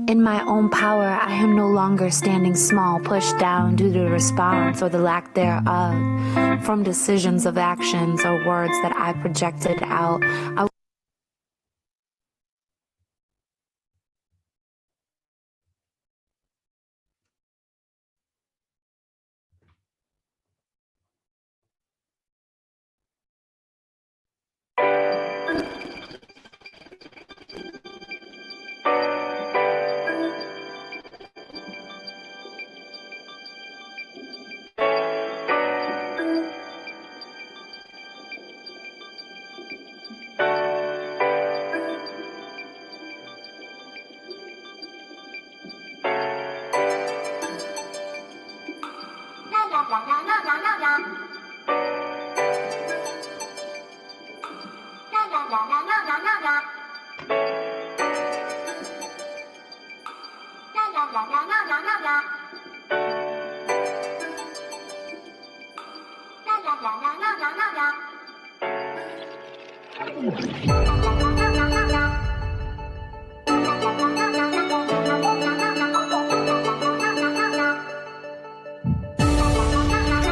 In my own power, I am no longer standing small, pushed down due to response or the lack thereof, from decisions of actions or words that I projected out.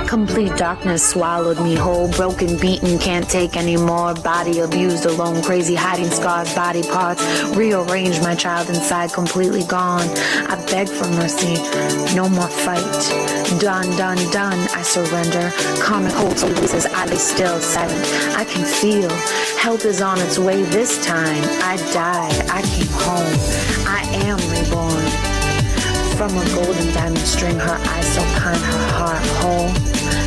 Complete darkness swallowed me whole, broken, beaten, can't take anymore. Body abused, alone, crazy, hiding scars, body parts. Rearrange my child inside, completely gone. I beg for mercy, no more fight. Done, done, done, I surrender. Karmic hold so says I lay still, silent. I can feel help is on its way this time. I died, I came home. I am reborn. From a golden diamond string, her eyes so kind, her heart whole.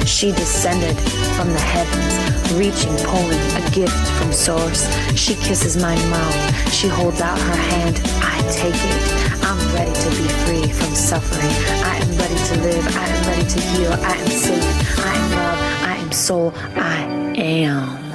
She descended from the heavens, reaching, pulling a gift from source. She kisses my mouth, she holds out her hand, I take it. I'm ready to be free from suffering. I am ready to live, I am ready to heal, I am safe, I am love, I am soul, I am.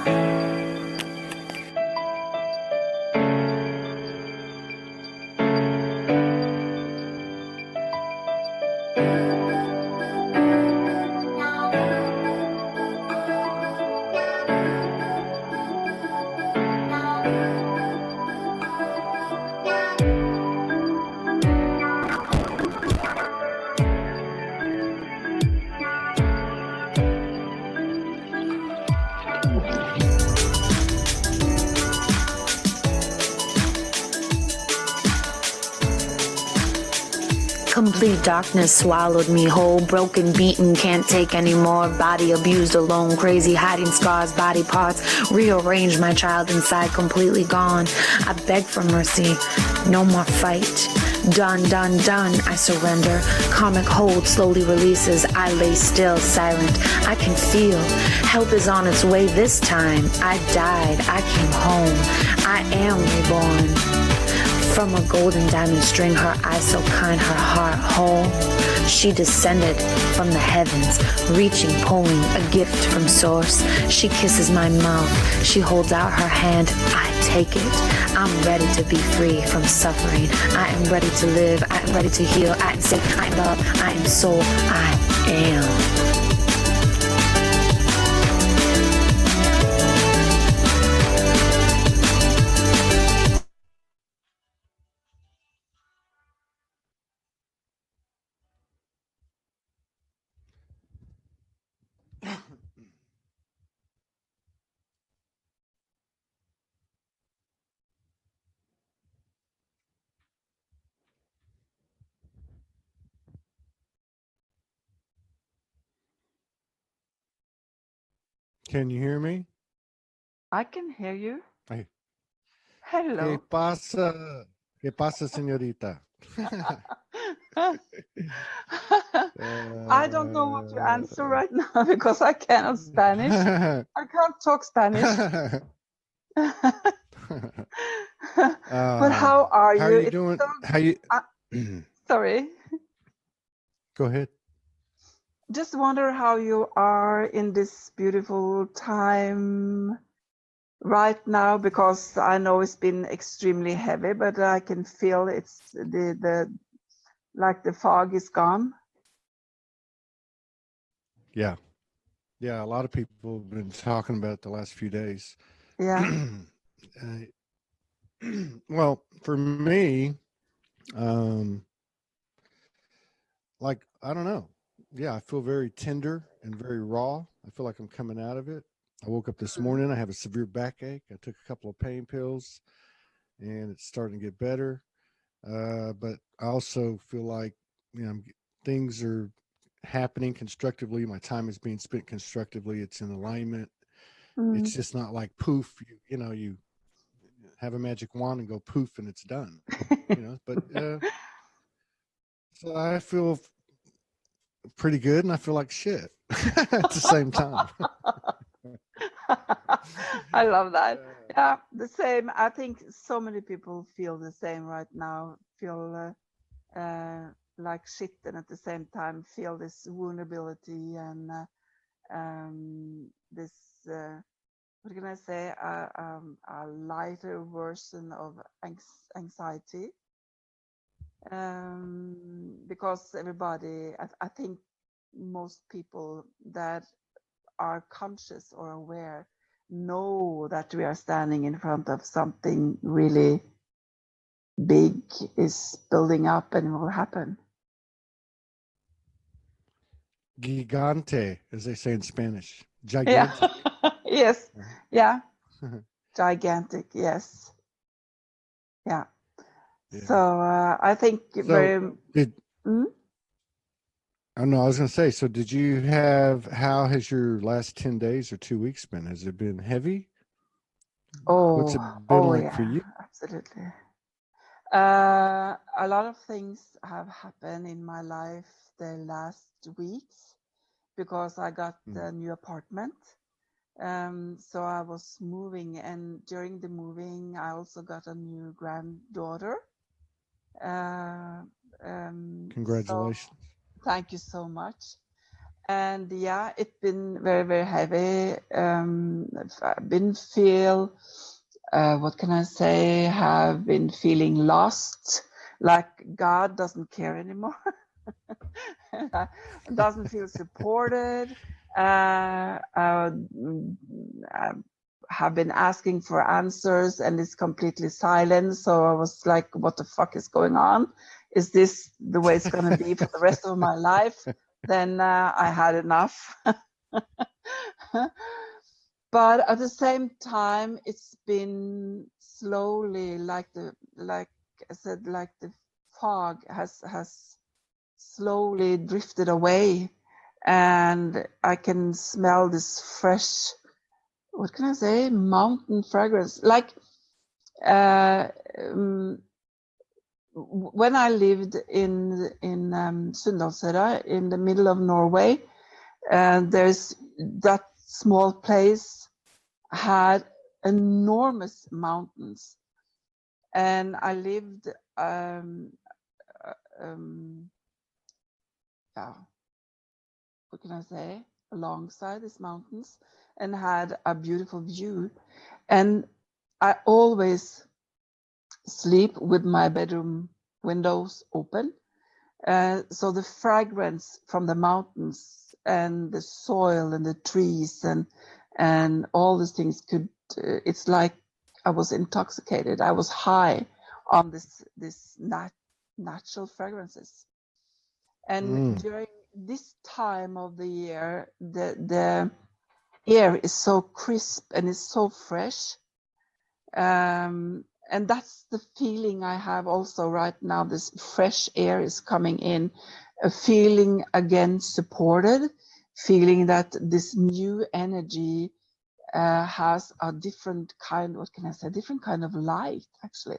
Complete darkness swallowed me whole, broken, beaten, can't take anymore. Body abused, alone, crazy, hiding scars, body parts. Rearrange my child inside, completely gone. I beg for mercy, no more fight. Done, done, done, I surrender. Karmic hold slowly releases, I lay still, silent. I can feel help is on its way this time. I died, I came home. I am reborn. From a golden diamond string, her eyes so kind, her heart whole. She descended from the heavens, reaching, pulling a gift from source. She kisses my mouth, she holds out her hand, I take it. I'm ready to be free from suffering. I am ready to live, I am ready to heal, I am safe, I am love, I am soul, I am. Can you hear me? I can hear you. Hey. Hello. ¿Qué pasa, señorita? I don't know what to answer right now because I cannot Spanish. I can't talk Spanish. But how are you? How are you doing? How you? Sorry. Go ahead. Just wonder how you are in this beautiful time right now, because I know it's been extremely heavy, but I can feel it's like the fog is gone. Yeah. Yeah, a lot of people have been talking about it the last few days. Yeah. Well, for me, Um, like, I don't know. Yeah, I feel very tender and very raw. I feel like I'm coming out of it. I woke up this Mm. morning. I have a severe backache. I took a couple of pain pills and it's starting to get better. But I also feel like, things are happening constructively. My time is being spent constructively. It's in alignment. Mm. It's just not like poof, you have a magic wand and go poof and it's done, but so I feel pretty good and I feel like shit at the same time. I love that. Yeah, the same. I think so many people feel the same right now. Feel like shit, and at the same time feel this vulnerability and this. What can I say? A lighter version of anxiety. Because everybody, I think most people that are conscious or aware know that we are standing in front of something really big is building up and will happen. Gigante, as they say in Spanish. Yeah. Gigantic. Yes. Yeah. Gigantic. Yes. Yeah. Yeah. So I think So very. did Mm? I know I was going to say, so did you how has your last 10 days or 2 weeks been? Has it been heavy? What's it been Oh like for yeah, you? absolutely. A lot of things have happened in my life the last weeks because I got a new apartment. So I was moving, and during the moving, I also got a new granddaughter. So Congratulations. thank you so much. And yeah, it's been very, very heavy. I've been what can I say? Have been feeling lost, like God doesn't care anymore. Doesn't feel supported. I have been asking for answers and it's completely silent. So I was like, what the fuck is going on? Is this the way it's going to be for the rest of my life? Then I had enough. But at the same time, it's been slowly, like I said, like the fog has slowly drifted away, and I can smell this fresh, what can I say, mountain fragrance. Like when I lived in Sunndalsøra, in the middle of Norway, and there's that small place had enormous mountains, and I lived yeah, what can I say, alongside these mountains, and had a beautiful view. And I always sleep with my bedroom windows open. So the fragrance from the mountains and the soil and the trees and all these things it's like I was intoxicated. I was high on this natural fragrances. And during this time of the year, the air is so crisp and it's so fresh. And that's the feeling I have also right now. This fresh air is coming in, feeling again supported, feeling that this new energy has a different kind, what can I say, different kind of light, actually.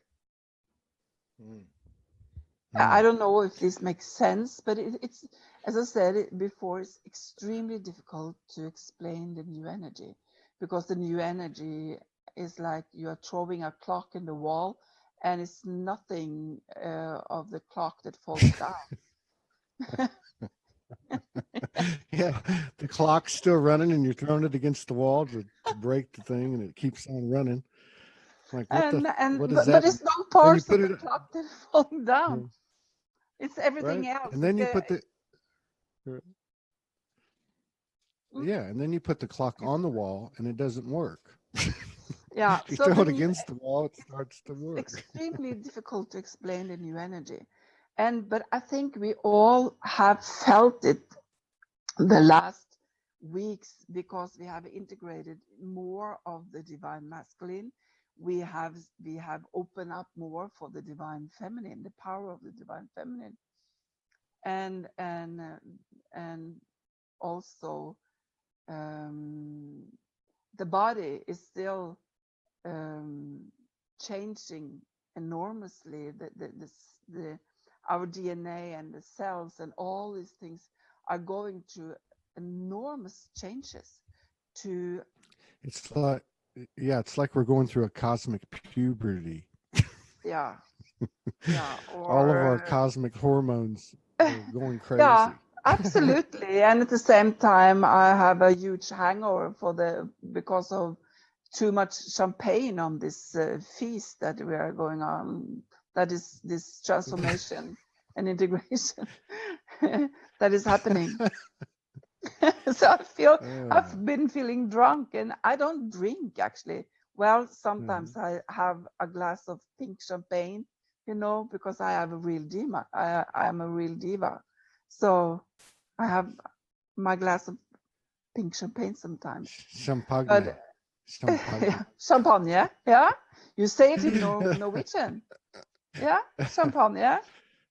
I don't know if this makes sense, but it's, as I said before, it's extremely difficult to explain the new energy, because the new energy is like you are throwing a clock in the wall and it's nothing of the clock that falls down. Yeah, the clock's still running and you're throwing it against the wall to break the thing and it keeps on running. Like, what is But that? it's no Then you parts put of the it, clock that fall down. It's right? everything else. And then you put Mm, yeah, and then you put the clock on the wall and it doesn't work. Yeah, If you so throw the it new, against the wall, it starts to it's work. extremely difficult to explain the new energy. But I think we all have felt it the last weeks because we have integrated more of the divine masculine. We have opened up more for the divine feminine, the power of the divine feminine, and and uh, and also um, the body is still um, changing enormously. The our DNA and the cells and all these things are going through enormous changes. To It's like, yeah, it's like we're going through a cosmic puberty. yeah, yeah, All of our or cosmic hormones are going yeah, crazy. absolutely. And at the same time, I have a huge hangover because of too much champagne on this feast that we are going on. That is this transformation and integration that is happening. So I've been feeling drunk, and I don't drink actually. Well, sometimes I have a glass of pink champagne, because I have a real diva. I am a real diva. So I have my glass of pink champagne sometimes. Champagne. But Champagne. champagne, yeah. You say it in Norwegian. Yeah, champagne.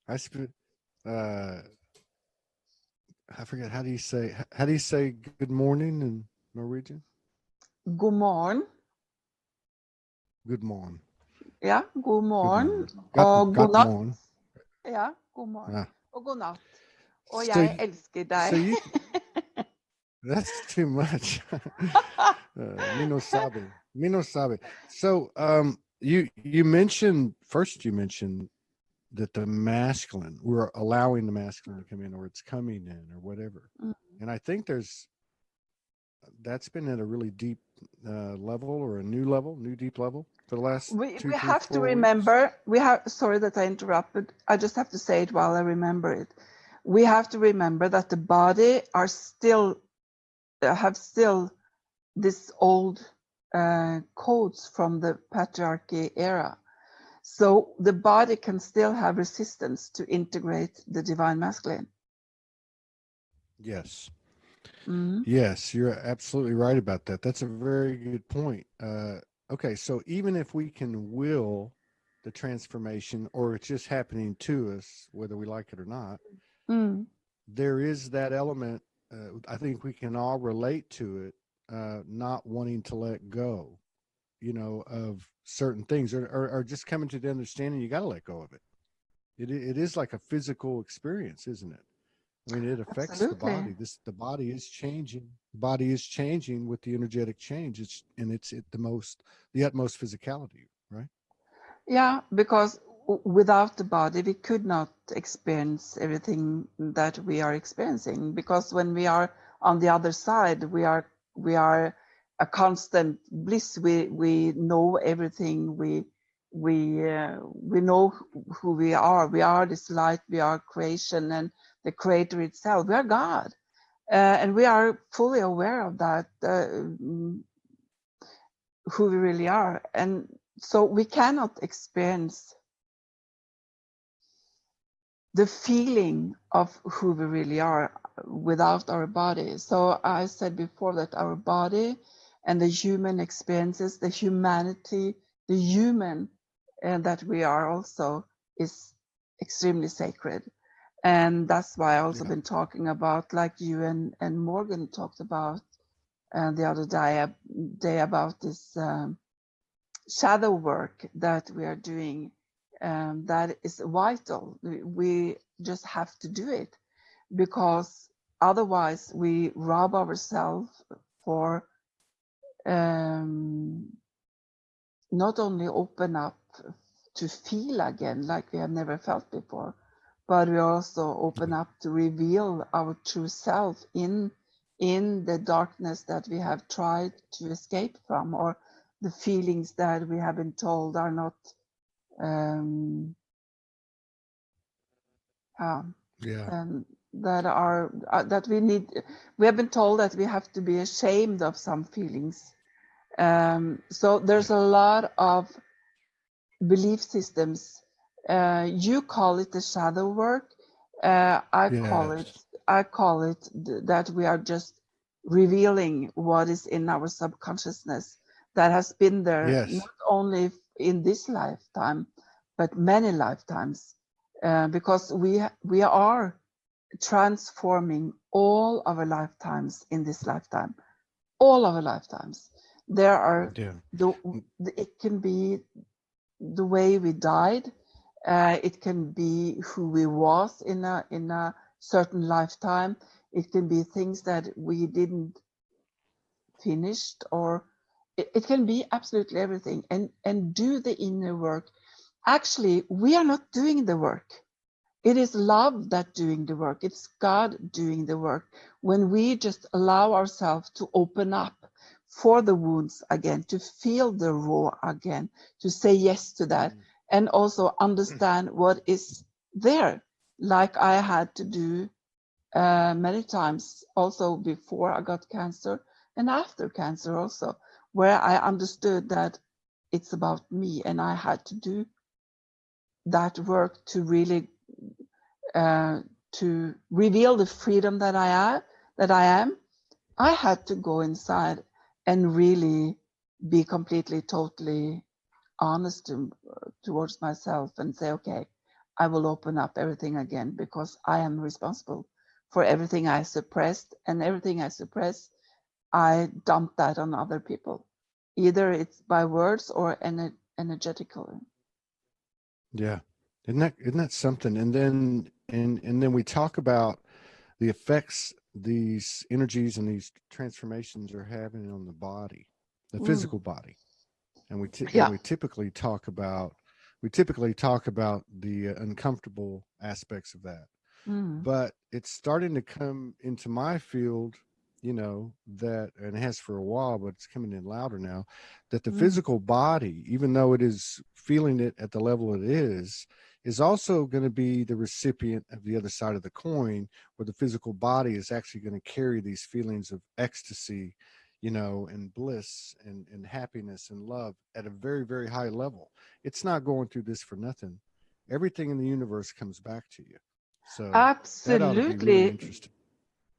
I sp- uh I forget, how do you say good morning in Norwegian? God morgen. Good morning. Ja, god Good morgen. morning. Og god Got natt. morning. Ja, god morgen. Ah. Og god natt. Og So jeg elsker so deg. you that's too much. Minosabe. Minosabe. So you mentioned that the masculine, we're allowing the masculine to come in, or it's coming in, or whatever. Mm. And I think that's been at a really deep level, or a new deep level for the last We 2, 3, have to 4 weeks. remember, sorry that I interrupted. I just have to say it while I remember it. We have to remember that the body have still this old codes from the patriarchy era. So the body can still have resistance to integrate the divine masculine. Yes. Mm-hmm. Yes, you're absolutely right about that. That's a very good point. Okay, so even if we can will the transformation, or it's just happening to us, whether we like it or not, Mm. there is that element. I think we can all relate to it, not wanting to let go, of certain things, or just coming to the understanding you got to let go of it. It is like a physical experience, isn't it? I mean, it affects the Absolutely. body. The body is changing. The body is changing with the energetic change. It's at the utmost physicality, right? Yeah, because without the body, we could not experience everything that we are experiencing. Because when we are on the other side, we are a constant bliss. We know everything. We know who we are. We are this light. We are creation and the Creator itself. We are God, and we are fully aware of that. Who we really are, and so we cannot experience the feeling of who we really are without our body. So I said before that our body and the human experiences, the humanity, the human that we are also is extremely sacred. And that's why I also Yeah. been talking about, like you and Morgan talked about the other day about this shadow work that we are doing, that is vital. We just have to do it, because otherwise we rob ourselves for not only open up to feel again like we have never felt before, but we also open up to reveal our true self in the darkness that we have tried to escape from, or the feelings that we have been told are not Yeah. that we have been told that we have to be ashamed of some feelings, So there's a lot of belief systems. You call it the shadow work. I call Yes. it that we are just revealing what is in our subconsciousness that has been there Yes. not only in this lifetime, but many lifetimes, because we are transforming all our lifetimes in this lifetime, all our lifetimes. There are Yeah. it can be the way we died. It can be who we was in a certain lifetime. It can be things that we didn't finished, or it can be absolutely everything. And do the inner work. Actually, we are not doing the work. It is love that doing the work. It's God doing the work. When we just allow ourselves to open up for the wounds again, to feel the raw again, to say yes to that, and also understand what is there, like I had to do many times also before I got cancer and after cancer also, where I understood that it's about me, and I had to do that work to really to reveal the freedom that I am. I had to go inside and really be completely, totally honest towards myself and say, okay, I will open up everything again, because I am responsible for everything I suppressed, and everything I suppress, I dump that on other people. Either it's by words or energetically. Yeah. Isn't that something? And then we talk about the effects these energies and these transformations are having on the body, the Mm. physical body. And Yeah. we typically talk about the uncomfortable aspects of that. Mm. But it's starting to come into my field, that, and it has for a while, but it's coming in louder now, that the Mm. physical body, even though it is feeling it at the level it is also going to be the recipient of the other side of the coin, where the physical body is actually going to carry these feelings of ecstasy, and bliss and happiness and love at a very, very high level. It's not going through this for nothing. Everything in the universe comes back to you. So that ought to be really Absolutely. interesting.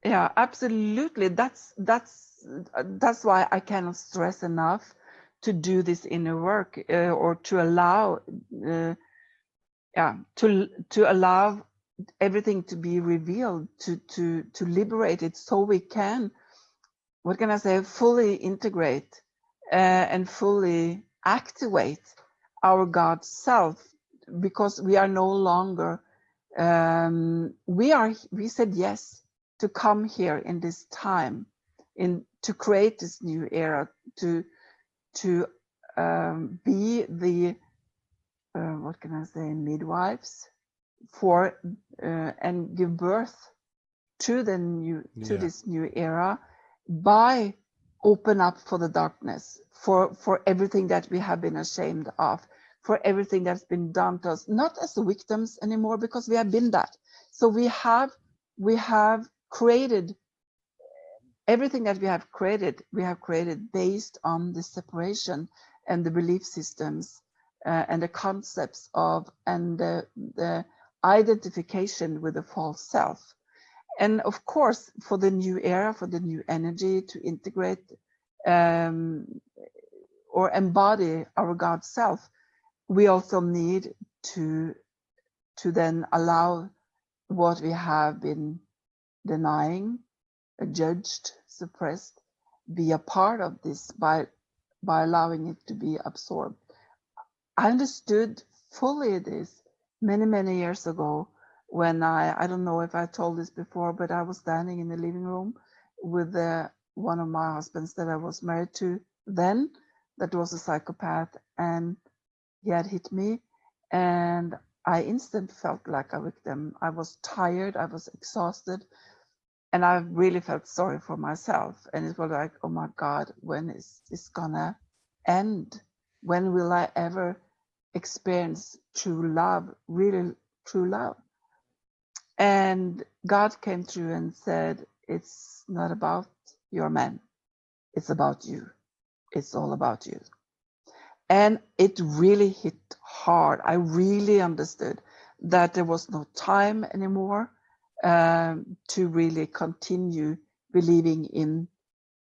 Yeah, absolutely. That's why I cannot stress enough to do this inner work, or to allow, to allow everything to be revealed, to liberate it, so we can, what can I say, fully integrate and fully activate our God self, because we are no longer, we said yes to come here in this time, to create this new era, to be the, what can I say, midwives for, and give birth to Yeah. this new era, by open up for the darkness, for everything that we have been ashamed of, for everything that's been done to us, not as victims anymore, because we have been that. So we have created everything that we have created based on the separation and the belief systems, and the concepts of, and the identification with the false self. And of course, for the new era, for the new energy to integrate, or embody our God self, we also need to then allow what we have been denying, judged, suppressed, be a part of this by allowing it to be absorbed. I understood fully this many years ago, when I don't know if I told this before, but I was standing in the living room with one of my husbands that I was married to then, that was a psychopath, and he had hit me, and I instantly felt like a victim. I was tired, I was exhausted, and I really felt sorry for myself. And it was like, oh my God, when is this gonna end? When will I ever experience true love, really true love? And God came through and said, it's not about your man, it's about you. it's all about you. And it really hit hard. I really understood that there was no time anymore to really continue believing in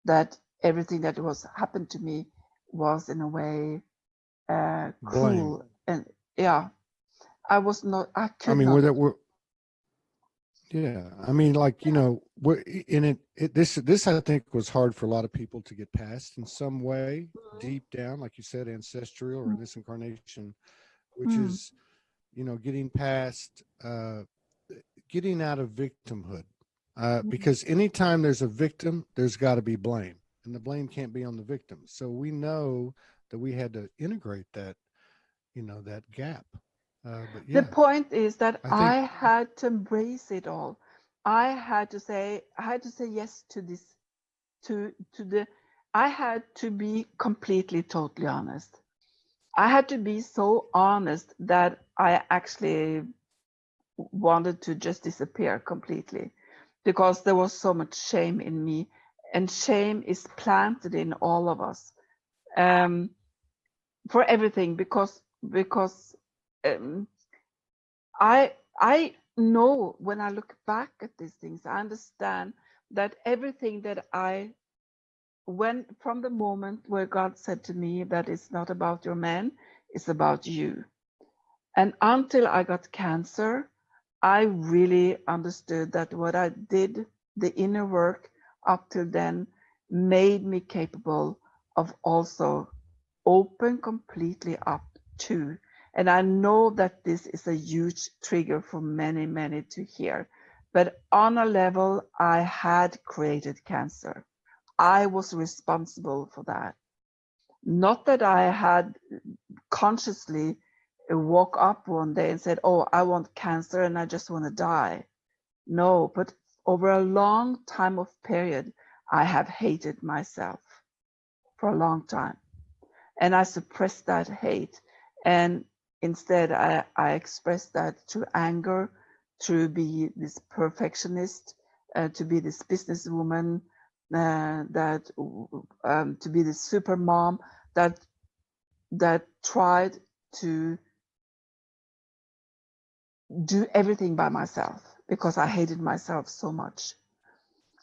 that everything that was happened to me was in a way cruel. Blame. And yeah, I was not, I could I mean, not. yeah. I mean, like, you know, we're in it. This I think was hard for a lot of people to get past in some way, deep down, like you said, ancestral or in this incarnation, which Mm. is, you know, getting past, getting out of victimhood. Because anytime there's a victim, there's got to be blame, and the blame can't be on the victim. So we know that we had to integrate that, you know, that gap. But The yeah, point is that I I think had to embrace it all. I had to say yes to this, to the, I had to be completely, totally honest. I had to be so honest that I actually wanted to just disappear completely because there was so much shame in me, and shame is planted in all of us for everything because I know when I look back at these things, I understand that everything that I, when from the moment where God said to me that it's not about your man, it's about you. And until I got cancer, I really understood that what I did, the inner work up till then, made me capable of also open completely up to. And I know that this is a huge trigger for many, many to hear. But on a level, I had created cancer. I was responsible for that. Not that I had consciously woke up one day and said, oh, I want cancer and I just want to die. No, but over a long time of period, I have hated myself for a long time. And I suppressed that hate. And instead, I expressed that through anger, to be this perfectionist, to be this businesswoman, to be this super mom that tried to do everything by myself because I hated myself so much.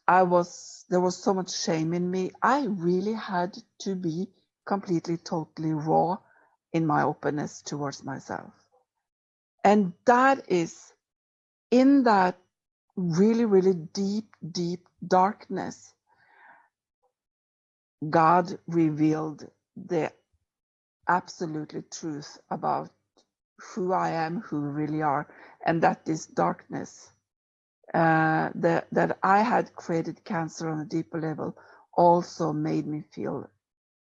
There was so much shame in me. I really had to be completely, totally raw in my openness towards myself. And that is in that really, really deep, deep darkness, God revealed the absolutely truth about who I am, who we really are, and that this darkness that I had created cancer on a deeper level also made me feel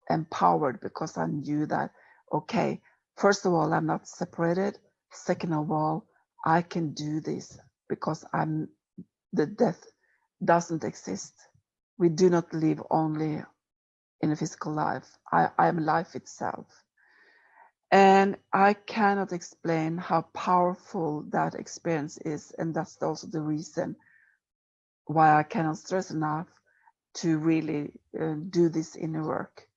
empowered because I knew that, okay, first of all, I'm not separated. Second of all, I can do this because the death doesn't exist. We do not live only in a physical life. I am life itself. And I cannot explain how powerful that experience is. And that's also the reason why I cannot stress enough to really do this inner work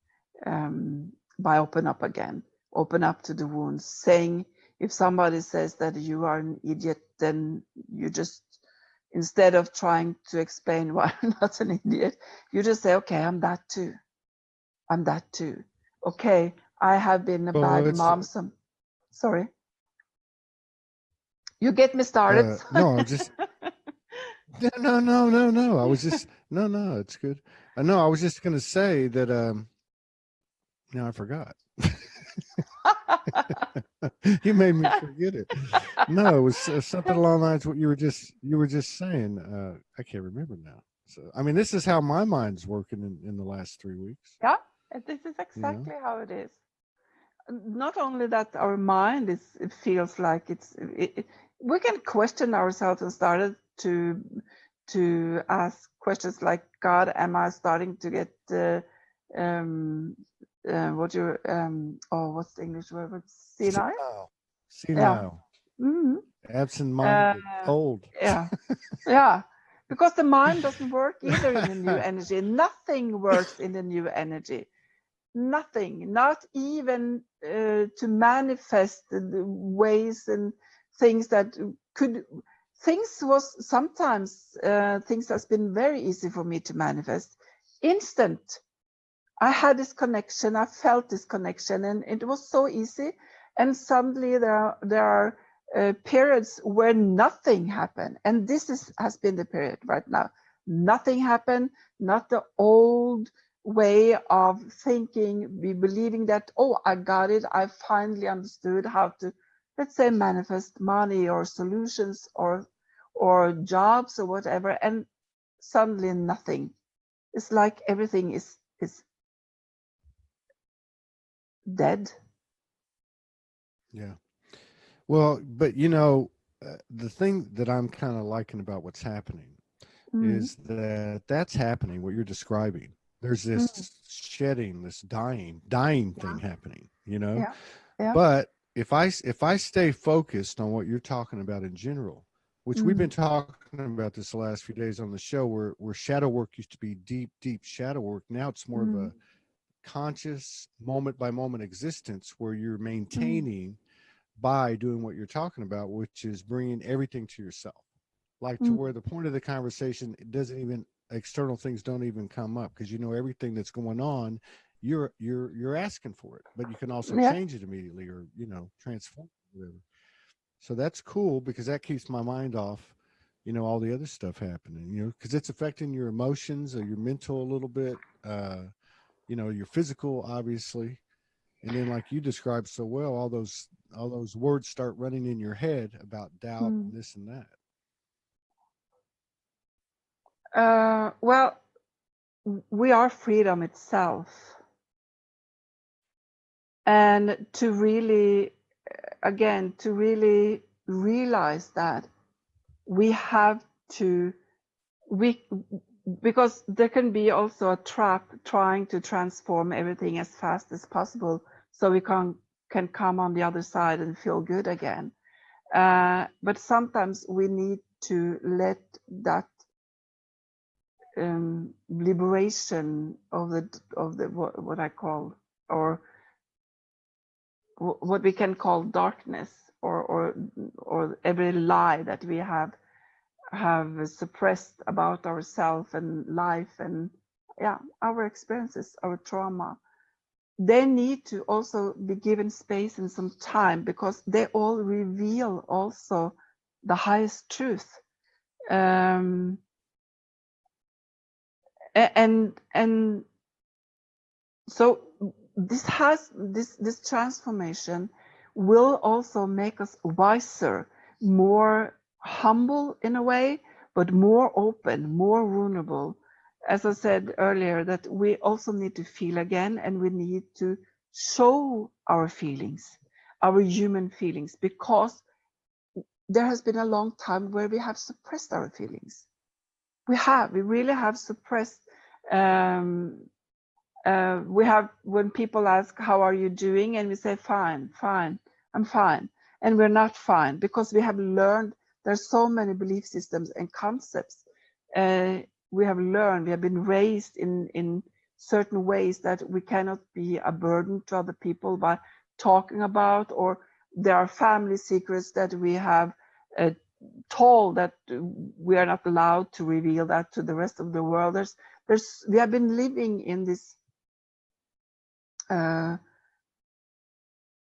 by open up again, open up to the wounds. Saying, if somebody says that you are an idiot, then you just, instead of trying to explain why I'm not an idiot, you just say, okay, I'm that too. I'm that too. Okay, I have been a bad mom. Sorry. You get me started. no, I'm just no. I was just no. It's good. No, I was just gonna say that. Now I forgot. You made me forget it. No, it was something along the lines of what you were just saying. I can't remember now. So I mean, this is how my mind's working in the last 3 weeks. Yeah, this is exactly how it is. Not only that our mind it feels like we can question ourselves and started to ask questions like, God, am I starting to get what's the English word? Senile? Senile. Mm-hmm. Absent-minded. Old. Yeah. Because the mind doesn't work either in the new energy. Nothing works in the new energy. nothing, not even to manifest the ways and things that could, things was sometimes, things that's been very easy for me to manifest. Instant. I had this connection, I felt this connection, and it was so easy. And suddenly there are periods where nothing happened. And this has been the period right now. Nothing happened, not the old way of thinking, believing that, oh, I got it. I finally understood how to, let's say, manifest money or solutions or jobs or whatever. And suddenly nothing. It's like everything is dead. Yeah. Well, but you know, the thing that I'm kind of liking about what's happening is that that's happening, what you're describing. There's this shedding, this dying thing happening, you know? Yeah. Yeah. But if I stay focused on what you're talking about in general, which we've been talking about this the last few days on the show, where shadow work used to be deep shadow work. Now it's more of a conscious moment by moment existence where you're maintaining by doing what you're talking about, which is bringing everything to yourself, like to where the point of the conversation, it doesn't even, external things don't even come up, because you know everything that's going on, you're asking for it, but you can also Yeah. change it immediately, or you know, transform it, whatever. So that's cool, because that keeps my mind off, you know, all the other stuff happening, you know, because it's affecting your emotions or your mental a little bit, you know, your physical, obviously. And then, like you described so well, all those words start running in your head about doubt and this and that. Well, we are freedom itself. And to really, again, to really realize that we have to, because there can be also a trap trying to transform everything as fast as possible so we can come on the other side and feel good again. But sometimes we need to let that liberation of the what I call, or what we can call darkness, or every lie that we have suppressed about ourselves and life, and our experiences, our trauma. They need to also be given space and some time, because they all reveal also the highest truth. And so this transformation will also make us wiser, more humble in a way, but more open, more vulnerable. As I said earlier, that we also need to feel again, and we need to show our feelings, our human feelings, because there has been a long time where we have suppressed our feelings. We really have suppressed. We have, when people ask, how are you doing? And we say, fine, I'm fine. And we're not fine, because we have learned, there's so many belief systems and concepts. We have been raised in certain ways that we cannot be a burden to other people by talking about, or there are family secrets that we have told that we are not allowed to reveal that to the rest of the world. We have been living in this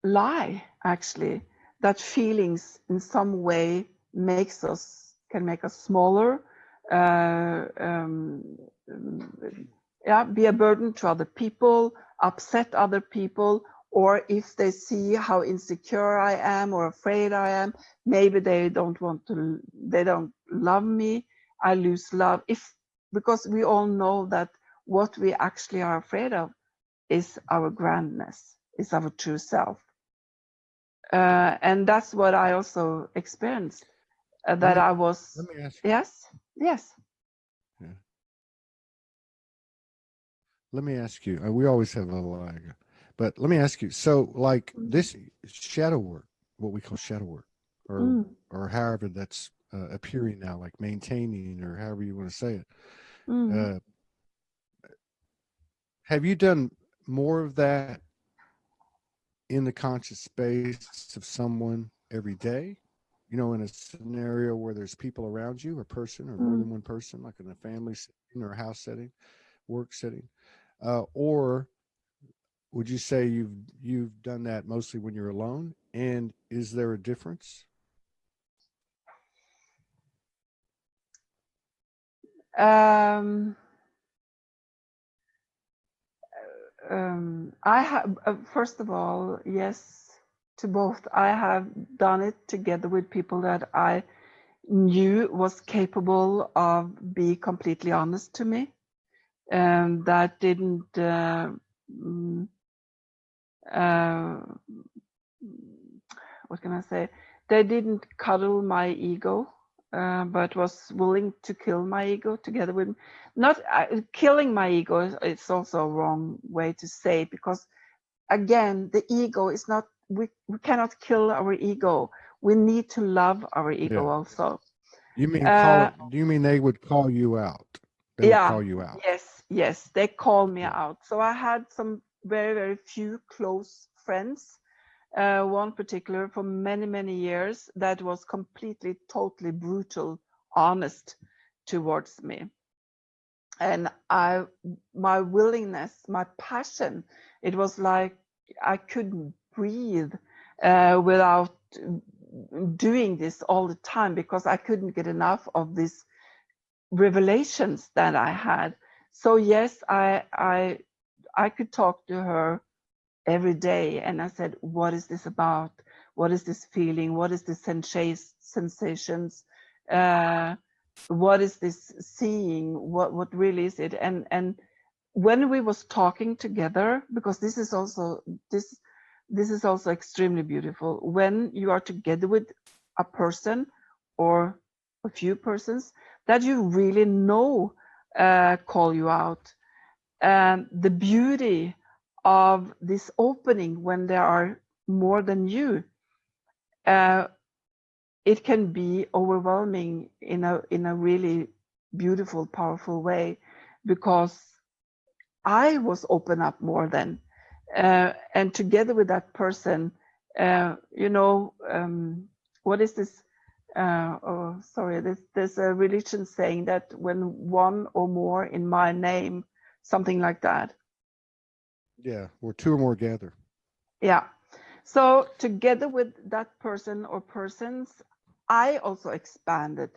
lie, actually, that feelings in some way can make us smaller, be a burden to other people, upset other people, or if they see how insecure I am or afraid I am, maybe they don't love me, I lose love. Because we all know that what we actually are afraid of is our grandness, is our true self. And that's what I also experienced. Let me ask you. Yes. Yeah. Let me ask you. We always have a lag, but let me ask you. So, like this shadow work, what we call shadow work, or however that's appearing now, like maintaining, or however you want to say it. Have you done more of that in the conscious space of someone every day? You know, in a scenario where there's people around you, a person or more Mm. than one person, like in a family setting or a house setting, work setting, or would you say you've done that mostly when you're alone? And is there a difference? Um, I have, first of all, yes, to both. I have done it together with people that I knew was capable of being completely honest to me, and that didn't, mm, uh, what can I say? They didn't cuddle my ego, but was willing to kill my ego together with, not killing my ego. It's also a wrong way to say, because again, the ego is not, we cannot kill our ego. We need to love our ego Yeah. also. You mean Uh, do you mean they would call you out? They would yeah, call you out. yes, they call me Yeah. out. So I had some very, very few close friends. One particular for many, many years that was completely, totally brutal, honest towards me. And my willingness, my passion, it was like I couldn't breathe without doing this all the time, because I couldn't get enough of these revelations that I had. So yes, I could talk to her every day, and I said, what is this about? What is this feeling? What is this sensations? What is this seeing? What really is it? And when we was talking together, because this is also this is also extremely beautiful, when you are together with a person or a few persons that you really know call you out, and the beauty of this opening when there are more than you, uh, it can be overwhelming in a really beautiful, powerful way, because I was open up more than, and together with that person, you know, what is this? Oh, sorry, there's a religion saying that when one or more in my name, something like that. Yeah. Where two or more gather. Yeah. So together with that person or persons, I also expanded.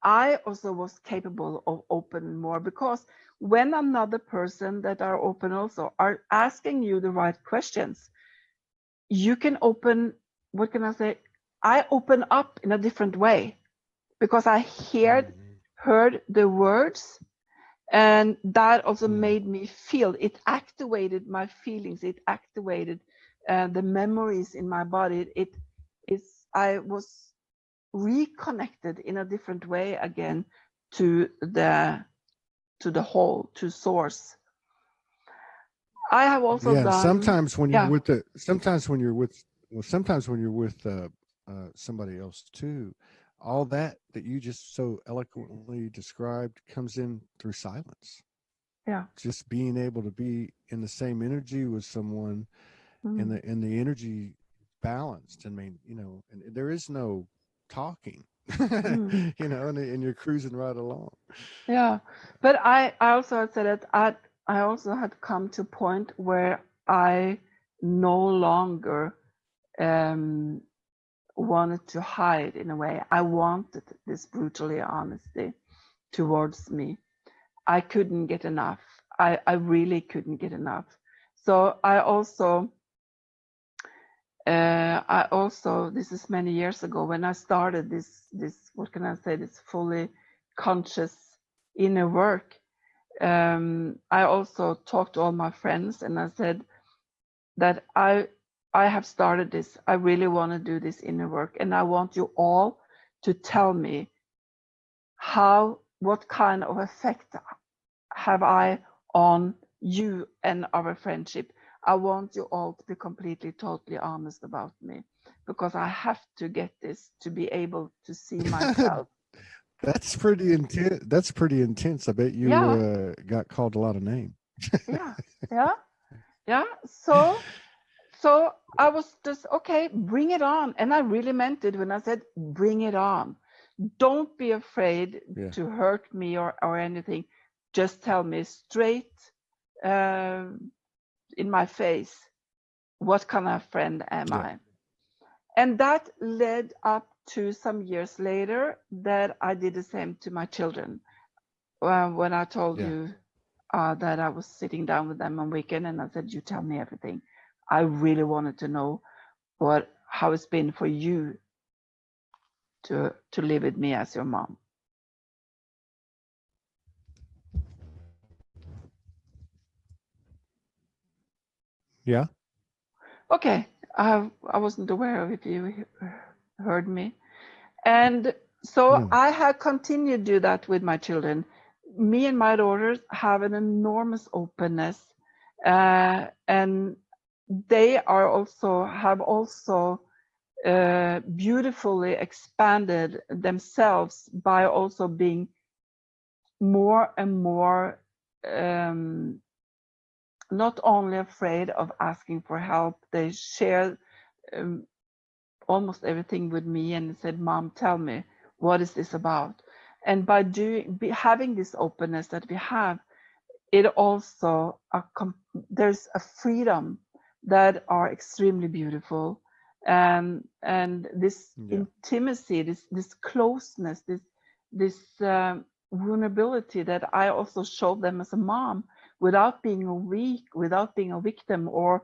I also was capable of open more, because when another person that are open also are asking you the right questions, you can open, what can I say? I open up in a different way, because I heard the words, and that also Mm. made me feel, it activated my feelings, it activated the memories in my body. It is, I was reconnected in a different way again to the whole, to source. I have also Yeah. done, Sometimes when you're yeah, with sometimes when you're with somebody else too, all that you just so eloquently described comes in through silence. yeah, Just being able to be in the same energy with someone, and mm, the energy balanced. I mean, you know, and there is no talking, mm, you know, and you're cruising right along. yeah. But I also had said that I also had come to a point where I no longer um, wanted to hide in a way. I wanted this brutally honesty towards me. I couldn't get enough. I really couldn't get enough. So I also, this is many years ago when I started this, what can I say, this fully conscious inner work. I also talked to all my friends and I said that I have started this. I really want to do this inner work, and I want you all to tell me what kind of effect have I on you and our friendship. I want you all to be completely, totally honest about me, because I have to get this to be able to see myself. That's pretty intense. That's pretty intense. I bet you Yeah, got called a lot of names. yeah, yeah. Yeah. So I was just, okay, bring it on. And I really meant it when I said, bring it on. Don't be afraid Yeah. to hurt me or anything. Just tell me straight in my face, what kind of friend am Yeah. I? And that led up to some years later that I did the same to my children. When I told Yeah. you that I was sitting down with them on weekend, and I said, you tell me everything. I really wanted to know how it's been for you to live with me as your mom. Yeah. Okay, I wasn't aware of if you heard me. And so No. I have continued to do that with my children. Me and my daughters have an enormous openness, and they have also beautifully expanded themselves by also being more and more not only afraid of asking for help. They share almost everything with me and said, Mom, tell me, what is this about? And by having this openness that we have, it also there's a freedom that are extremely beautiful, and this intimacy, this closeness, this vulnerability that I also show them as a mom, without being weak, without being a victim, or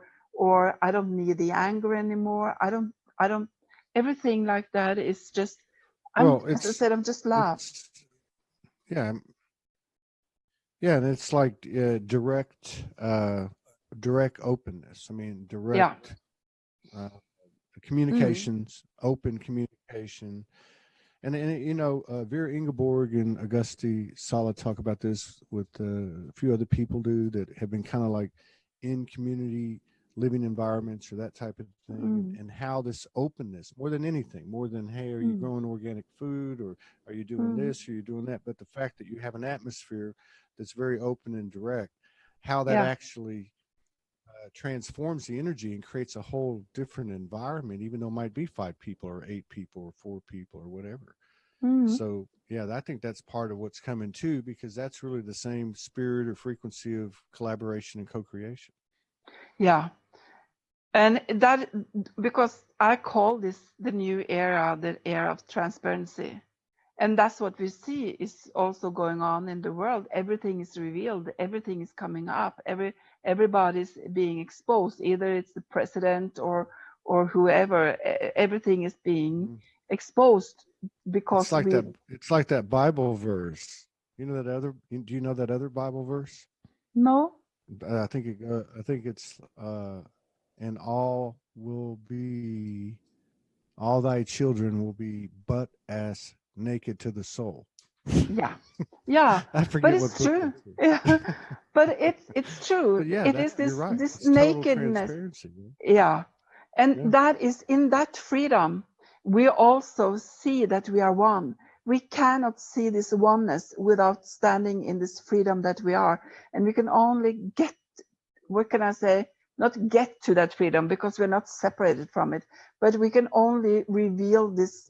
I don't need the anger anymore. I don't. Everything like that is just. Well, As I said, I'm just love. Yeah. Yeah, and it's like direct openness. I mean, direct communications, open communication. And you know, Vera Ingeborg and Augusti Sala talk about this with a few other people that have been kind of like in community living environments or that type of thing, and how this openness, more than anything, more than, hey, are you growing organic food, or are you doing this, or are you doing that, but the fact that you have an atmosphere that's very open and direct, how that actually transforms the energy and creates a whole different environment, even though it might be 5 people or 8 people or 4 people or whatever. So yeah, I think that's part of what's coming too, because that's really the same spirit or frequency of collaboration and co-creation. Yeah. And that, because I call this the new era, the era of transparency. And that's what we see is also going on in the world. Everything is revealed. Everything is coming up. Everybody's being exposed. Either it's the president or whoever. Everything is being exposed because It's like that Bible verse. You know that other? Do you know that other Bible verse? No. I think it's and all thy children will be but as naked to the soul. Yeah, I but forget it's what book true. that's in. Yeah, but it's true. But yeah, It is you're right. this It's total nakedness. transparency. Yeah, and Yeah. that is in that freedom. We also see that we are one. We cannot see this oneness without standing in this freedom that we are, and we can only get. What can I say? Not get to that freedom because we're not separated from it, but we can only reveal this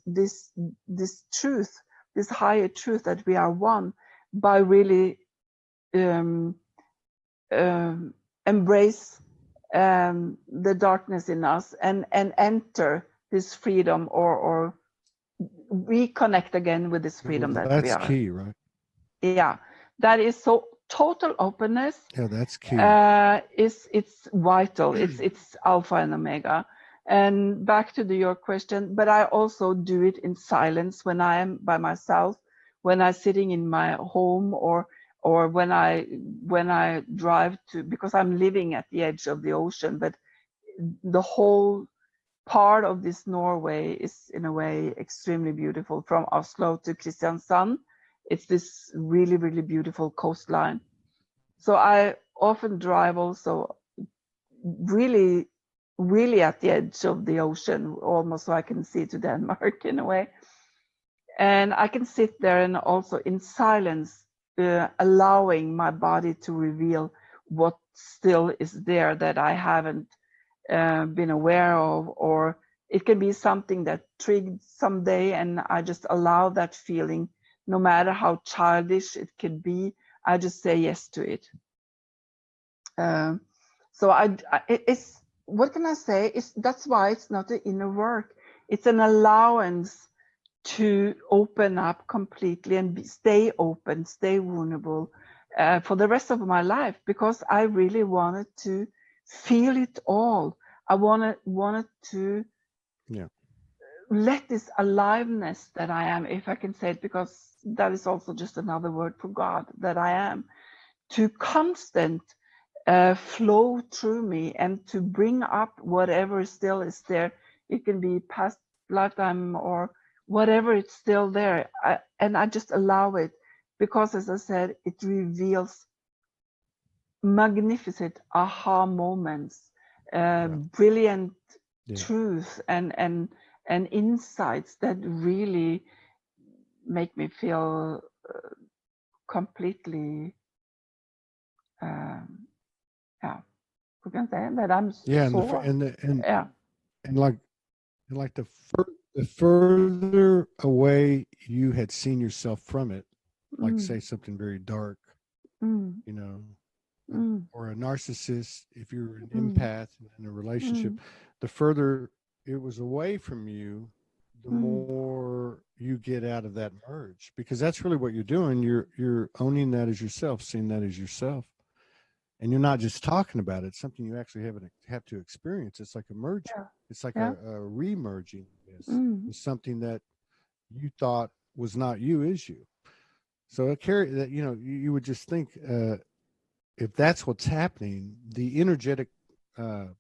truth, this higher truth that we are one, by really embrace the darkness in us and enter this freedom, or reconnect again with this freedom Well, that we that's are. key, right? Yeah, that is so total openness. Yeah, that's key. It's vital. It's alpha and omega. And back to your question, but I also do it in silence when I am by myself, when I'm sitting in my home, or when I drive to, because I'm living at the edge of the ocean, but the whole part of this Norway is in a way extremely beautiful. From Oslo to Kristiansand, it's this really, really beautiful coastline. So I often drive also really, really at the edge of the ocean, almost so I can see to Denmark in a way. And I can sit there and also in silence, allowing my body to reveal what still is there that I haven't been aware of, or it can be something that triggered someday, and I just allow that feeling, no matter how childish it could be. I just say yes to it. So it's, what can I say? That's why it's not the inner work. It's an allowance to open up completely and stay open, stay vulnerable for the rest of my life, because I really wanted to feel it all. I wanted to let this aliveness that I am, if I can say it, because that is also just another word for God, that I am, to constant flow through me and to bring up whatever still is there. It can be past lifetime or whatever, it's still there. And I just allow it, because as I said, it reveals magnificent aha moments, brilliant truth and insights that really make me feel completely we can say that I'm and like the further away you had seen yourself from it, like say something very dark, you know, or a narcissist, if you're an empath in a relationship, the further it was away from you, the more you get out of that merge, because that's really what you're doing. You're owning that as yourself, seeing that as yourself. And you're not just talking about it. It's something you actually have to experience. It's like a merging. It's like a re-merging with something that you thought was not you is you. So it carry that, you know, you would just think if that's what's happening, the energetic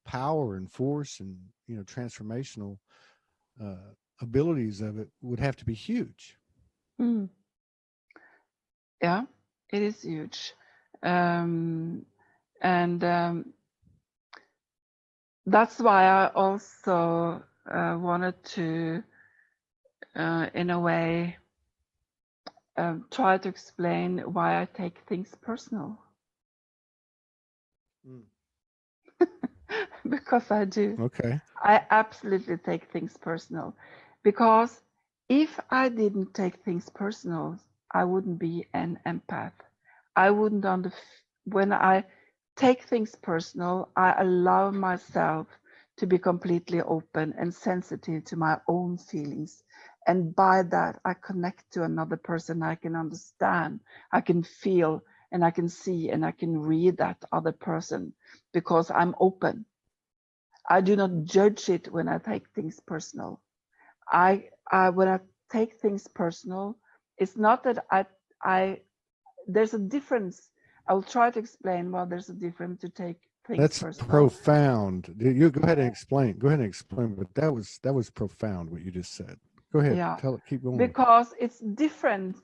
power and force and, you know, transformational abilities of it would have to be huge. Yeah, it is huge. And that's why I also wanted to, in a way, try to explain why I take things personal. Because I do. Okay. I absolutely take things personal. Because if I didn't take things personal, I wouldn't be an empath. I wouldn't when I take things personal, I allow myself to be completely open and sensitive to my own feelings. And by that, I connect to another person. I can understand, I can feel, and I can see, and I can read that other person, because I'm open. I do not judge it when I take things personal. When I take things personal, it's not that there's a difference. I'll try to explain why there's a difference to take things That's personal. profound. You go ahead and explain. Go ahead and explain. But that was profound what you just said. Go ahead. Yeah. Tell it. Keep going. Because it's different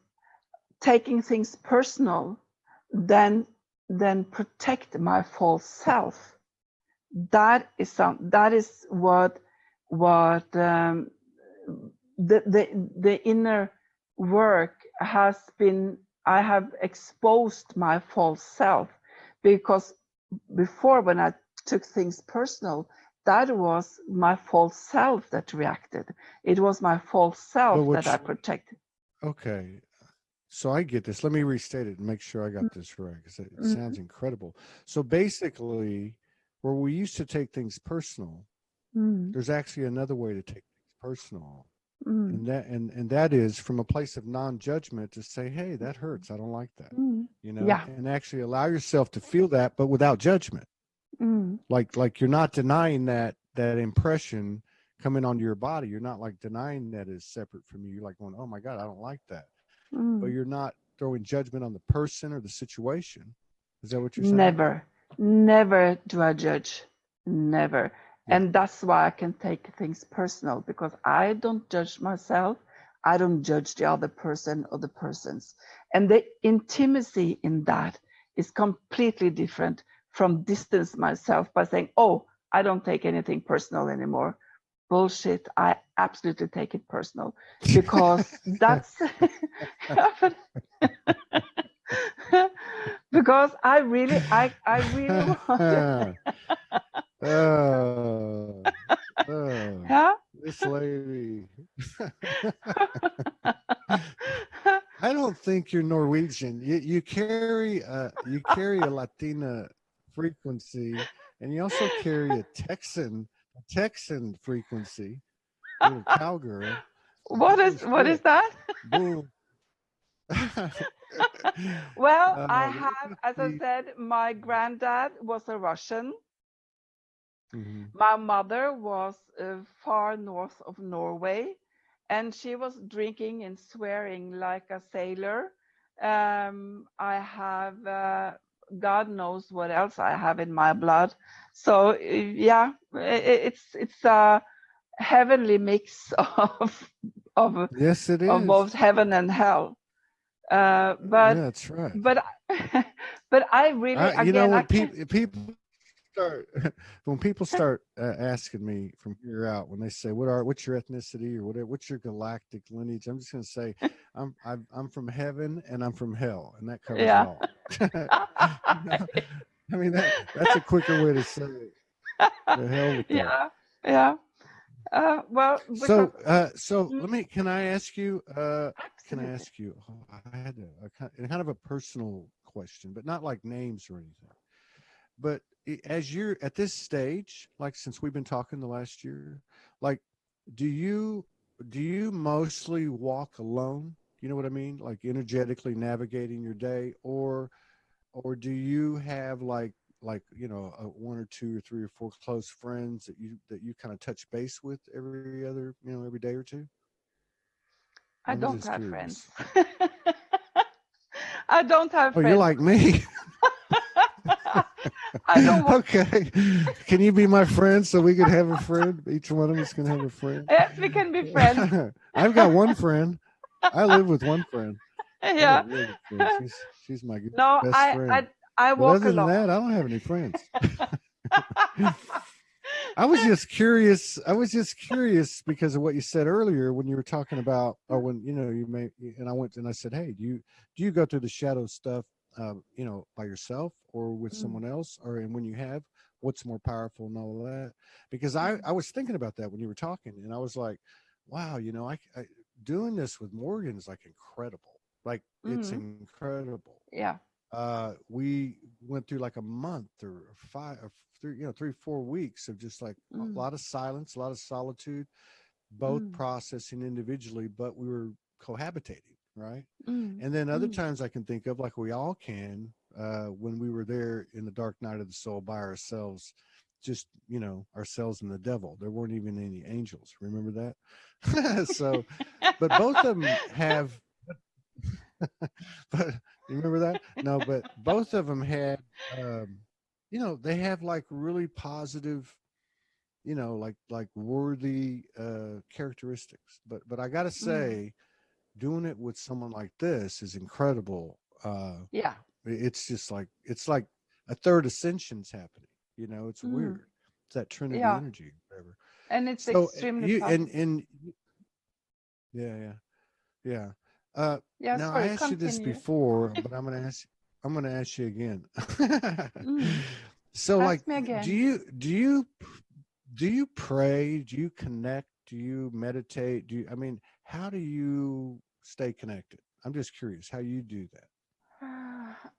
taking things personal than protect my false self. That is what the inner work has been. I have exposed my false self, because before, when I took things personal, that was my false self that reacted. It was my false self that I protected. Okay. So I get this. Let me restate it and make sure I got this right, because it sounds incredible. So basically, where we used to take things personal, there's actually another way to take things personal. And that is from a place of non-judgment, to say, hey, that hurts. I don't like that. You know, and actually allow yourself to feel that, but without judgment. Like you're not denying that impression coming onto your body. You're not like denying that is separate from you. You're like going, oh my God, I don't like that. But you're not throwing judgment on the person or the situation. Is that what you're saying? Never do I judge. Never. Yeah. And that's why I can take things personal, because I don't judge myself. I don't judge the other person or the persons. And the intimacy in that is completely different from distance myself by saying, oh, I don't take anything personal anymore. Bullshit. I absolutely take it personal, because that's Because I really want to. Oh, oh, Yeah. this lady. I don't think you're Norwegian. You carry a Latina frequency, and you also carry a Texan frequency. You're a cowgirl. So What is bullshit. that? Bull. Well, I Let me have, just as I see. said, my granddad was a Russian. Mhm. My mother was far north of Norway, and she was drinking and swearing like a sailor. I have, God knows what else I have in my blood. So yeah, it's a heavenly mix of Yes, it of is. both heaven and hell. Yeah, that's right. But but I really, again, I When can. people start when people start asking me from here out, when they say what's your ethnicity or whatever, what's your galactic lineage, I'm just going to say I'm from heaven and I'm from hell, and that covers it Yeah. all. You know? I mean that's a quicker way to say it. The hell with that. Yeah, yeah. Well, because So mm, let me. Can I absolutely. ask you? Oh, I had kind of a personal question, but not like names or anything. But as you're at this stage, like since we've been talking the last year, like do you mostly walk alone? You know what I mean? Like energetically navigating your day, or do you have one or two or three or four close friends that you kind of touch base with every day or two? I I'm don't just have friends. curious. I don't have Oh, you're friends. like me. I don't want. Okay. Can you be my friend so we could have a friend? Each one of us can have a friend. Yes, we can be friends. I've got one friend. I live with one friend. I got Yeah. really good friend. She's my No, best friend. I But walk other than alone. that, I don't have any friends. I was just curious. I was just curious because of what you said earlier when you were talking about, or when you may. And I went and I said, "Hey, do you go through the shadow stuff, by yourself or with Mm, someone else, or and when you have, what's more powerful and all that?" Because mm, I was thinking about that when you were talking, and I was like, "Wow, I doing this with Morgan is like incredible. Like it's mm. incredible." Yeah. We went through like a month or five or three, 3 4 weeks of just like a Mm, lot of silence, a lot of solitude, both mm, processing individually, but we were cohabitating, right? mm, And then other mm. times I can think of, like we all can, when we were there in the dark night of the soul by ourselves, just ourselves and the devil. There weren't even any angels. Remember that? So, but both of them have but you remember that? No, but both of them had, um, they have like really positive, like worthy characteristics. But I gotta Mm. say, doing it with someone like this is incredible. Yeah. It's just like a third ascension's happening. It's Mm. weird. It's that Trinity Yeah. energy, whatever. And it's So extremely you positive. and yeah, yeah. Yeah. Yeah, Now I sorry, asked you this continue. before, but I'm gonna ask you again. Mm. So like Ask me do again. you do you do you pray? Do you connect? Do you meditate? How do you stay connected? I'm just curious how you do that.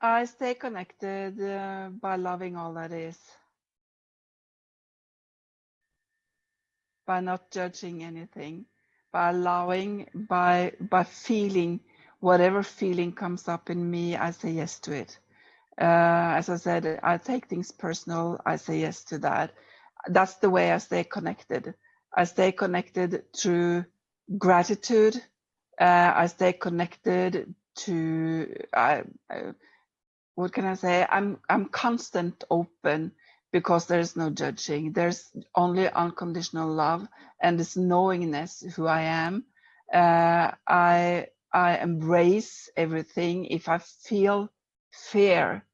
I stay connected by loving all that is, by not judging anything, by allowing, by feeling whatever feeling comes up in me. I say yes to it. As I said, I take things personal. I say yes to that. That's the way I stay connected. I stay connected through gratitude. I stay connected to. What can I say? I'm constant open because there's no judging. There's only unconditional love and this knowingness who I am. I embrace everything. If I feel fear,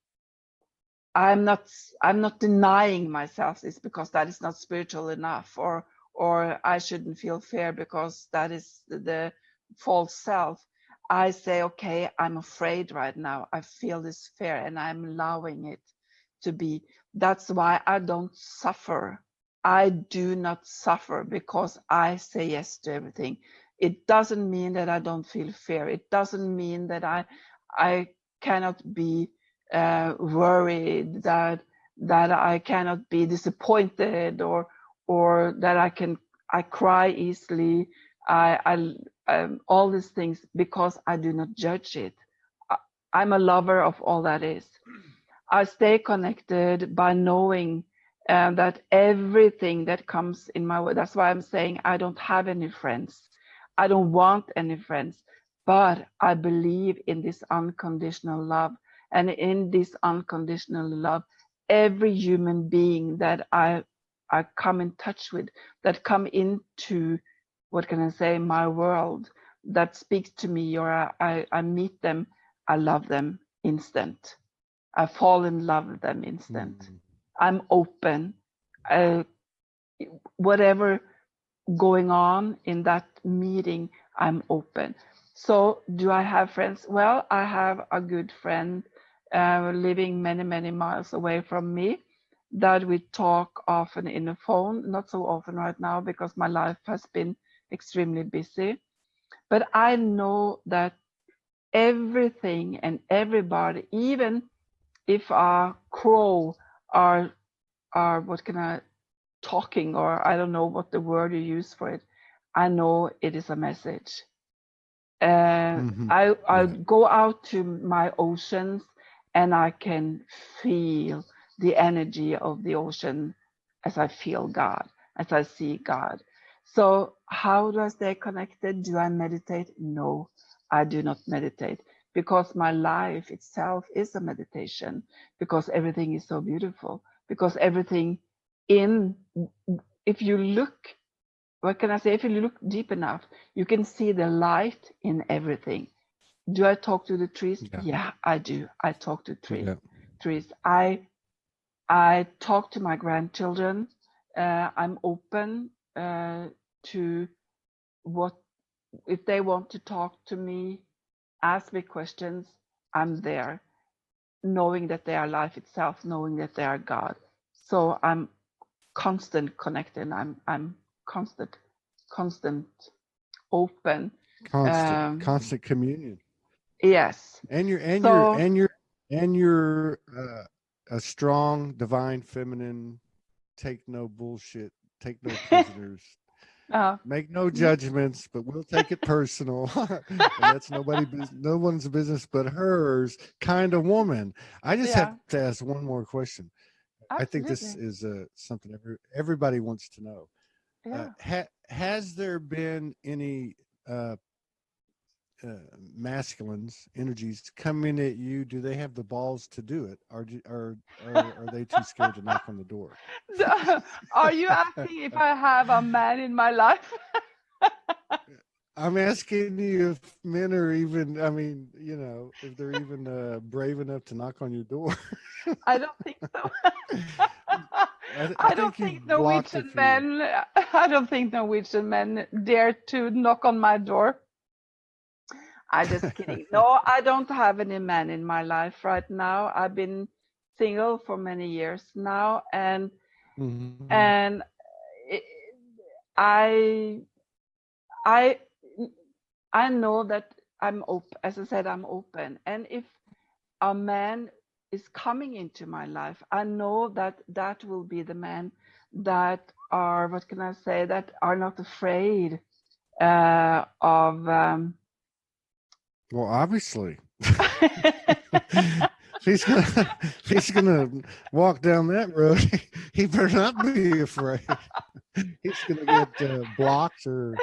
I'm not I'm not denying myself this because that is not spiritual enough, or I shouldn't feel fear because that is the false self. I say, okay, I'm afraid right now. I feel this fear and I'm allowing it to be. That's why I don't suffer. I do not suffer because I say yes to everything. It doesn't mean that I don't feel fear. It doesn't mean that I cannot be worried, that I cannot be disappointed, or that I cry easily. All these things, because I do not judge it. I'm a lover of all that is. I stay connected by knowing that everything that comes in my way. That's why I'm saying I don't have any friends. I don't want any friends, but I believe in this unconditional love. And in this unconditional love, every human being that I come in touch with, that come into, what can I say, my world, that speaks to me, or I meet them, I love them instant. I fall in love with them instant. I'm open. Whatever going on in that meeting, I'm open. So do I have friends? Well, I have a good friend living many, many miles away from me that we talk often in the phone, not so often right now because my life has been extremely busy. But I know that everything and everybody, even if a crow are what can I talking, or I don't know what the word you use for it, I know it is a message. I go out to my oceans and I can feel the energy of the ocean as I feel God, as I see God. So how do I stay connected? Do I meditate? No, I do not meditate, because my life itself is a meditation, because everything is so beautiful, because everything if you look, what can I say? If you look deep enough, you can see the light in everything. Do I talk to the trees? Yeah, I do. I talk to trees. I talk to my grandchildren. I'm open to what, if they want to talk to me, ask me questions, I'm there, knowing that they are life itself, knowing that they are God. So I'm constant connected. I'm constant open. Constant communion. Yes. And you're a strong, divine, feminine. Take no bullshit. Take no prisoners. Make no judgments, but we'll take it personal. And that's no one's business but hers kind of woman. I just have to ask one more question. Absolutely. I think this is something everybody wants to know. Has there been any masculines energies coming at you? Do they have the balls to do it, or are they too scared to knock on the door? Are you asking if I have a man in my life? I'm asking you if men are even, if they're even brave enough to knock on your door. I don't think so. I don't think Norwegian men dare to knock on my door. I'm just kidding. No, I don't have any man in my life right now. I've been single for many years now, and I know that I'm open. As I said, I'm open, and if a man is coming into my life, I know that that will be the man that are, what can I say, that are not afraid of. Well, obviously, if he's gonna walk down that road, he better not be afraid. He's gonna get blocked or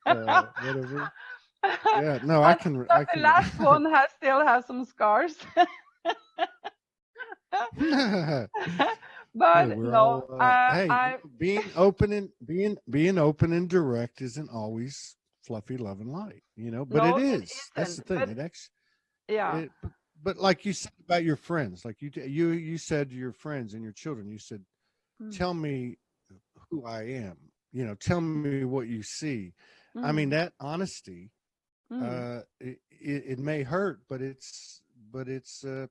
whatever. Yeah, no, I can. The last one still has some scars. But hey, no, being open and direct isn't always fluffy love and light, but no, it is. That's the thing. But like you said about your friends, like you said to your friends and your children, you said, tell me who I am, tell me what you see. I mean, that honesty It may hurt, but it's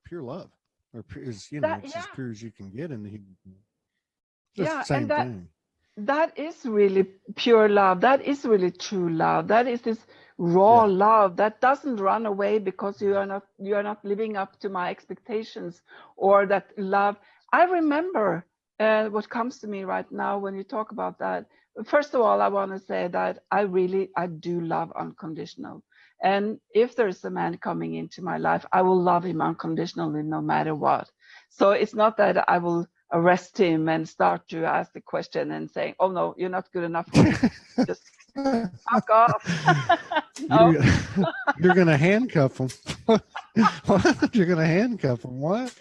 pure love, or is That, it's as yeah, pure as you can get, and just the yeah, and same thing. that is really pure love. That is really true love. That is this raw Yeah. love that doesn't run away because you are not living up to my expectations, or that love. I remember what comes to me right now when you talk about that. First of all, I want to say that I do love unconditional. And if there's a man coming into my life, I will love him unconditionally no matter what. So it's not that I will arrest him and start to ask the question and saying, "Oh no, you're not good enough for me. Just fuck off." No. you're you're gonna handcuff them. What? You're gonna handcuff them? What?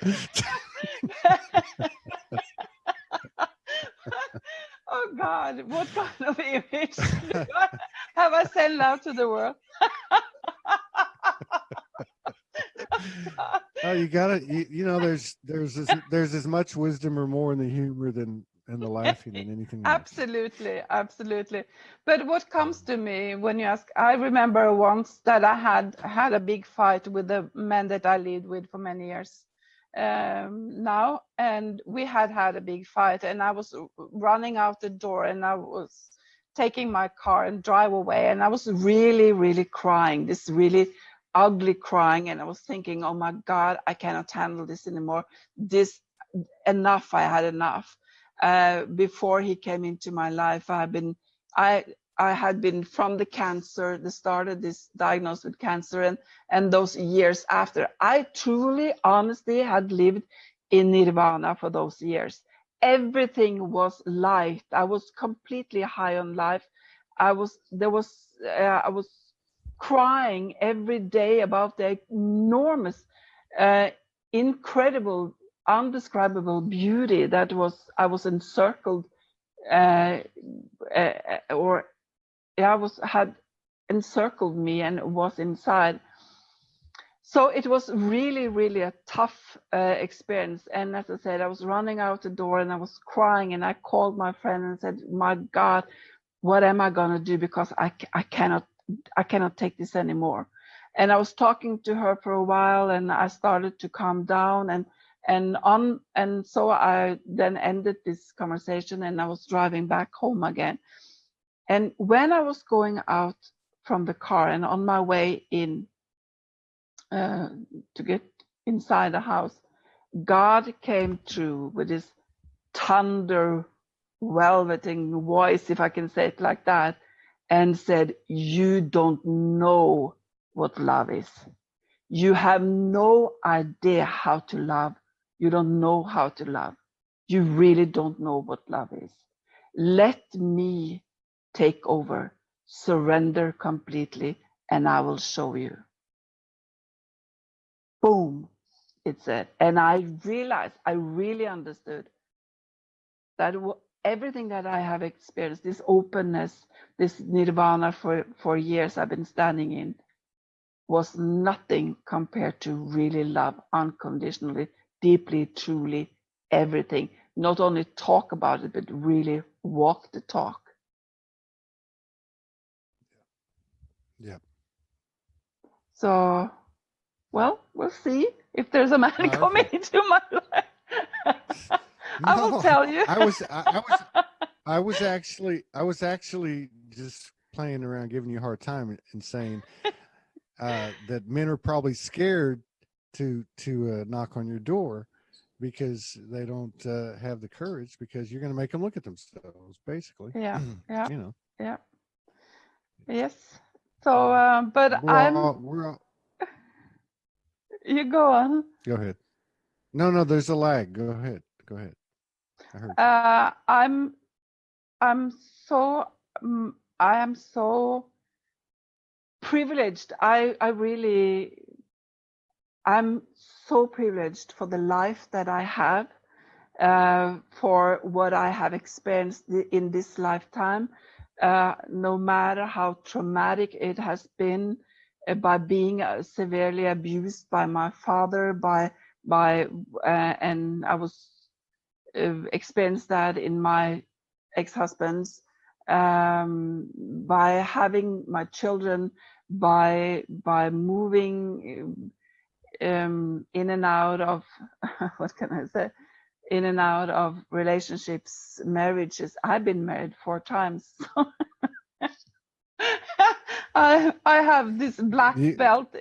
Oh God, what kind of image have I sent out to the world? Oh, you gotta, there's as much wisdom or more in the humor than in the laughing than anything else. Absolutely, absolutely. But what comes to me when you ask, I remember once that I had a big fight with the man that I lived with for many years now, and we had a big fight, and I was running out the door, and I was taking my car and drive away, and I was really, really crying, this really ugly crying, and I was thinking, oh my God, I cannot handle this anymore. This enough. I had enough. Before he came into my life, I had been from the cancer, the start of this diagnosed with cancer, and those years after, I truly, honestly had lived in nirvana for those years. Everything was light. I was completely high on life. I was crying every day about the enormous, incredible, undescribable beauty that I was encircled, or had encircled me and was inside. So it was really, really a tough experience. And as I said, I was running out the door and I was crying, and I called my friend and said, my God, what am I going to do? Because I cannot take this anymore. And I was talking to her for a while, and I started to calm down, and so I then ended this conversation, and I was driving back home again. And when I was going out from the car and on my way in to get inside the house, God came through with his thunder velveting voice, if I can say it like that, and said, you don't know what love is. You have no idea how to love. You don't know how to love. You really don't know what love is. Let me take over, surrender completely, and I will show you. Boom, it said. And I realized, I really understood that everything that I have experienced, this openness, this nirvana for years I've been standing in, was nothing compared to really love unconditionally, deeply, truly, everything. Not only talk about it, but really walk the talk. Yeah. So, well, we'll see if there's a man coming into my life. I will tell you. I was actually just playing around, giving you a hard time and saying that men are probably scared to knock on your door because they don't have the courage, because you're going to make them look at themselves, basically. Yeah. You know. Yeah. Yes. So, but we're all. You go on. Go ahead. No, there's a lag. Go ahead. I heard you. I am so privileged. I'm so privileged for the life that I have, for what I have experienced in this lifetime, no matter how traumatic it has been, by being severely abused by my father, and I was experienced that in my ex-husbands, by having my children by moving in and out of what can I say, in and out of relationships, marriages. I've been married 4 times. I have this black belt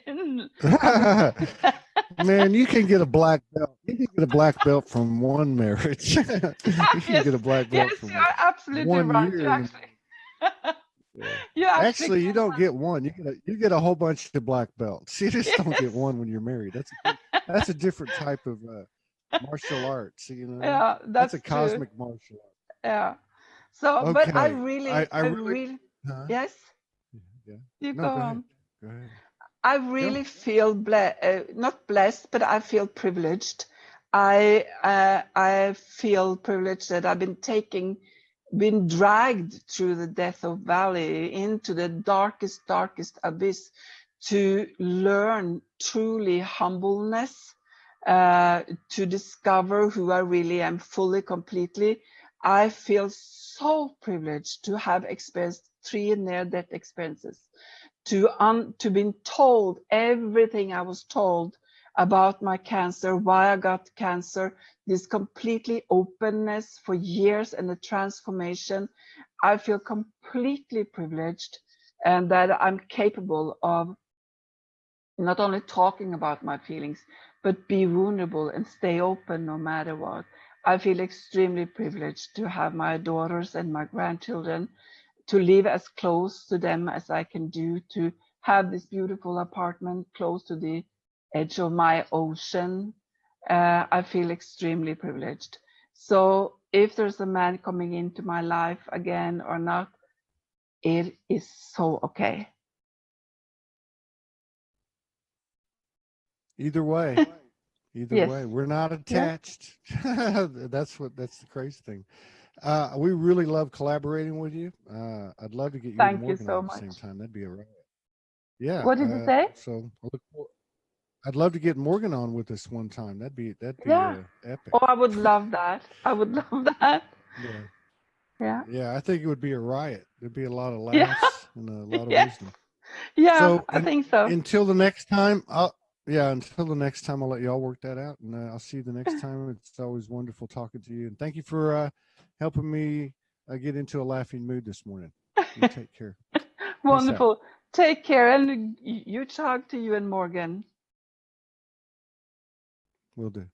in Man, you can get a black belt. You can get a black belt from one marriage. You can yes, get a black belt yes, from you're absolutely 1 right. year. You Actually, you can don't get one. You get a whole bunch of black belts. You just don't get yes. one when you're married. That's a different type of martial arts. You know, Yeah, that's a that's true. cosmic martial art. Yeah. So, but I Okay, really, I really. Huh? yes, Yeah. you No, go go ahead. on. Go ahead. I Go. really feel not blessed, but I feel privileged. I feel privileged that I've been dragged through the death of valley into the darkest abyss to learn truly humbleness, to discover who I really am fully, completely. I feel so privileged to have experienced 3 near-death experiences, to being told everything I was told about my cancer, why I got cancer, this completely openness for years and the transformation. I feel completely privileged, and that I'm capable of not only talking about my feelings, but be vulnerable and stay open no matter what. I feel extremely privileged to have my daughters and my grandchildren, to live as close to them as I can do, to have this beautiful apartment close to the edge of my ocean. I feel extremely privileged. So if there's a man coming into my life again or not, it is so okay. Either way. Either Yes. way, we're not Yes. attached. That's the crazy thing. We really love collaborating with you. I'd love to get you and Thank you Morgan so on at the same much. time. That'd be a riot. Yeah. What did you say? So I'd love to get Morgan on with us one time. That'd be Yeah. epic. Oh, I would love that. I would love that. Yeah. Yeah. Yeah. I think it would be a riot. There'd be a lot of Yeah. laughs and a lot of Yes. wisdom. Yeah, So I think so. until the next time, I'll let y'all work that out, and I'll see you the next time. It's always wonderful talking to you, and thank you for helping me get into a laughing mood this morning. You take care. Wonderful. Take care, and you talk to you and Morgan. Will do.